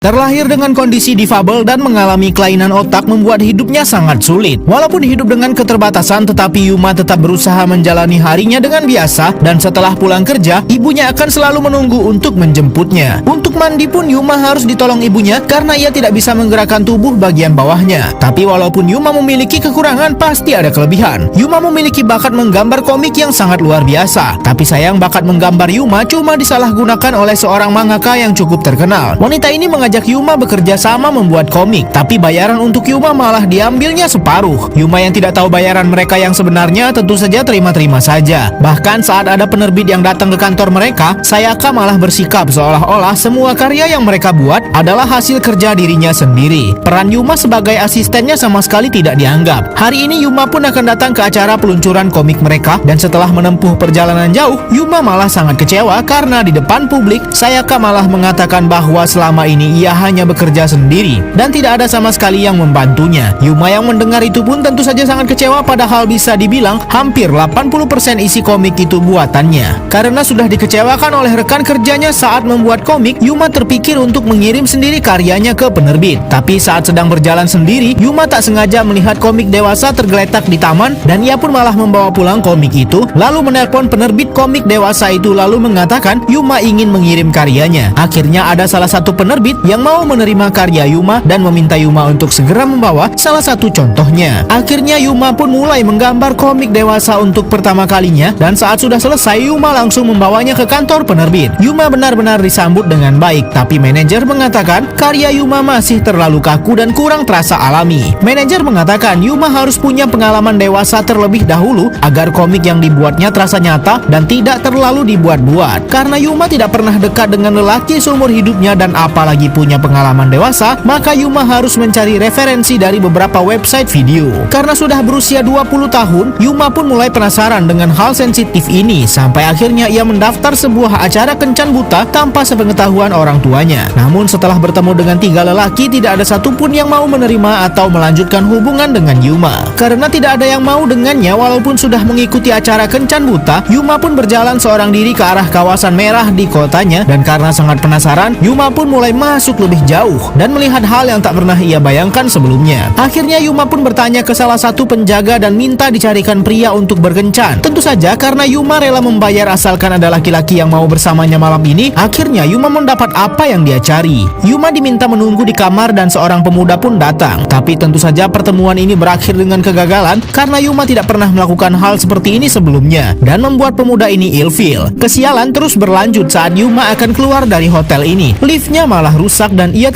Terlahir dengan kondisi difabel dan mengalami kelainan otak membuat hidupnya sangat sulit. Walaupun hidup dengan keterbatasan, tetapi Yuma tetap berusaha menjalani harinya dengan biasa, dan setelah pulang kerja, ibunya akan selalu menunggu untuk menjemputnya. Untuk mandi pun Yuma harus ditolong ibunya karena ia tidak bisa menggerakkan tubuh bagian bawahnya. Tapi walaupun Yuma memiliki kekurangan, pasti ada kelebihan. Yuma memiliki bakat menggambar komik yang sangat luar biasa. Tapi sayang, bakat menggambar Yuma cuma disalahgunakan oleh seorang mangaka yang cukup terkenal. Wanita ini mengajak Yuma bekerja sama membuat komik, tapi bayaran untuk Yuma malah diambilnya separuh. Yuma yang tidak tahu bayaran mereka yang sebenarnya tentu saja terima-terima saja. Bahkan saat ada penerbit yang datang ke kantor mereka, Sayaka malah bersikap seolah-olah semua karya yang mereka buat adalah hasil kerja dirinya sendiri. Peran Yuma sebagai asistennya sama sekali tidak dianggap. Hari ini Yuma pun akan datang ke acara peluncuran komik mereka, dan setelah menempuh perjalanan jauh, Yuma malah sangat kecewa karena di depan publik, Sayaka malah mengatakan bahwa selama ini ia hanya bekerja sendiri dan tidak ada sama sekali yang membantunya. Yuma yang mendengar itu pun tentu saja sangat kecewa, padahal bisa dibilang hampir 80% isi komik itu buatannya. Karena sudah dikecewakan oleh rekan kerjanya saat membuat komik, Yuma terpikir untuk mengirim sendiri karyanya ke penerbit. Tapi saat sedang berjalan sendiri, Yuma tak sengaja melihat komik dewasa tergeletak di taman, dan ia pun malah membawa pulang komik itu, lalu menelpon penerbit komik dewasa itu lalu mengatakan Yuma ingin mengirim karyanya. Akhirnya ada salah satu penerbit yang mau menerima karya Yuma dan meminta Yuma untuk segera membawa salah satu contohnya. Akhirnya Yuma pun mulai menggambar komik dewasa untuk pertama kalinya, dan saat sudah selesai, Yuma langsung membawanya ke kantor penerbit. Yuma benar-benar disambut dengan baik, tapi manajer mengatakan karya Yuma masih terlalu kaku dan kurang terasa alami. Manajer mengatakan Yuma harus punya pengalaman dewasa terlebih dahulu agar komik yang dibuatnya terasa nyata dan tidak terlalu dibuat-buat. Karena Yuma tidak pernah dekat dengan lelaki seumur hidupnya dan apalagi punya pengalaman dewasa, maka Yuma harus mencari referensi dari beberapa website video. Karena sudah berusia 20 tahun, Yuma pun mulai penasaran dengan hal sensitif ini, sampai akhirnya ia mendaftar sebuah acara kencan buta tanpa sepengetahuan orang tuanya. Namun setelah bertemu dengan 3 lelaki, tidak ada satupun yang mau menerima atau melanjutkan hubungan dengan Yuma. Karena tidak ada yang mau dengannya walaupun sudah mengikuti acara kencan buta, Yuma pun berjalan seorang diri ke arah kawasan merah di kotanya, dan karena sangat penasaran, Yuma pun mulai masuk lebih jauh dan melihat hal yang tak pernah ia bayangkan sebelumnya. Akhirnya Yuma pun bertanya ke salah satu penjaga dan minta dicarikan pria untuk berkencan. Tentu saja karena Yuma rela membayar asalkan ada laki-laki yang mau bersamanya malam ini. Akhirnya Yuma mendapat apa yang dia cari. Yuma diminta menunggu di kamar dan seorang pemuda pun datang. Tapi tentu saja pertemuan ini berakhir dengan kegagalan karena Yuma tidak pernah melakukan hal seperti ini sebelumnya dan membuat pemuda ini ilfil. Kesialan terus berlanjut saat Yuma akan keluar dari hotel ini. Liftnya malah rusak dan ia